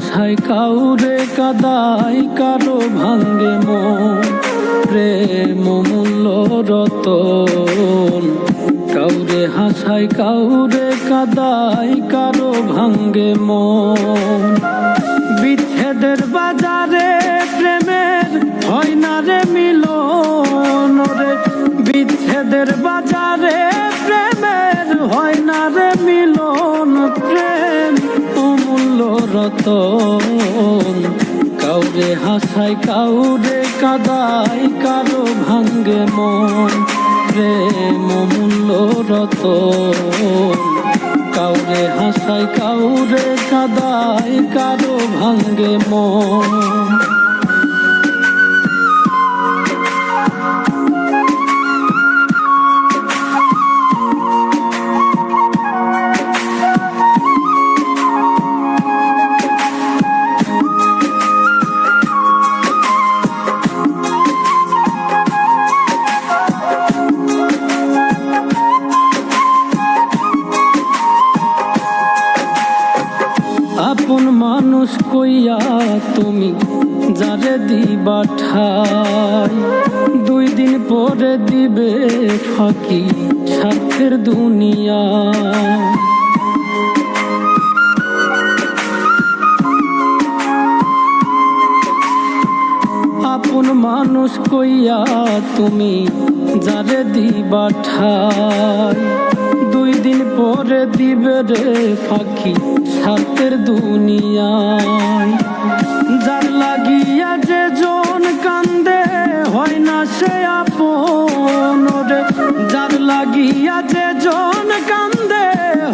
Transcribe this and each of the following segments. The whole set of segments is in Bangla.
হাসায় কাউরে কাদায়, কারো ভাঙ্গে মন। প্রেম মূল্য রতন, কাউরে হাসায় কাউরে কাদায়, কারো ভাঙ্গে মন। বিচ্ছেদের বাজারে প্রেমের হয় না রে মিলন রে, বিচ্ছেদের বাজারে প্রেমের হয় না রে মিলন। প্রেম অমূল্য রতন, কাউরে হাসায় কাউরে কাদায়, কারো ভাঙ্গে মন। প্রেম অমূল্য রতন, কাউরে হাসায় কাউরে কাদায়, কারো ভাঙ্গে মন। আপন মানুষ কইয়া তুমি যারে দিবা ঠাই, 2 দিন পরে দিবে ফাঁকি স্বার্থের দুনিয়া। আপন মানুষ কইয়া তুমি যারে দিবা ঠাই, 2 দিন পরে দিবে রে ফাঁকি স্বার্থের দুনিয়ায়। যার লাগিয়া যে জন কান্দে হয় না সে আপন রে, যার লাগিয়া যে জন কান্দে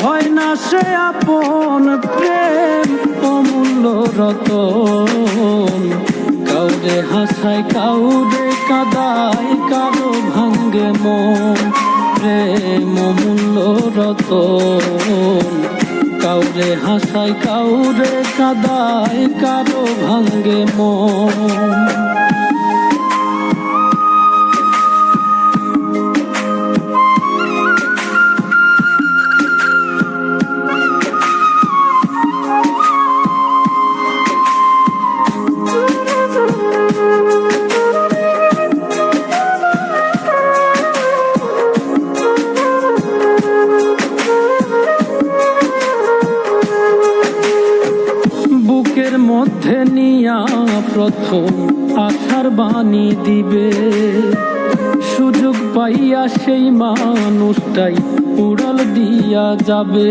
হয় না সে আপন। প্রেম অমূল্য রতন, কাউরে হাসায় কাউরে কাদায়, কারো ভাঙ্গে মন। প্রেম অমূল্য রতন, কাউরে হাসায় কাউরে কাদায়, কারো ভাঙ্গে মন। বুকের মধ্যে নিয়া প্রথম আশার বাণী দিবে, সুযোগ পাইয়া সেই মানুষটাই উড়াল দিয়া যাবে।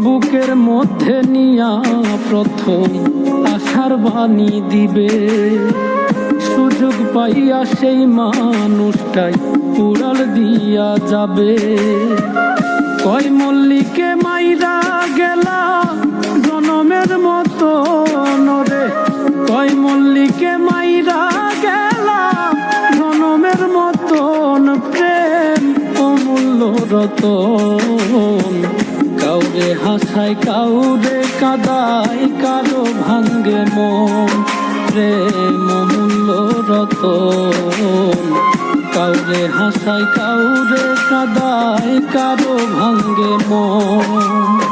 বুকের মধ্যে নিয়া প্রথম আশার বাণী দিবে, সুযোগ পাইয়া সেই মানুষটাই উড়াল দিয়া যাবে। কয় মল্লিকে মাইরা গেলা জনমের মতো রে, কয় মল্লিকে মাইরা গেলা জনমের মতন। প্রেম অমূল্য রতন, কাউরে হাসায় কাউরে কাদায়, কারো ভাঙ্গে মন। প্রেম অমূল্য রতন, কাউরে হাসায় কাউরে কাদায়, কারো ভাঙ্গে মন।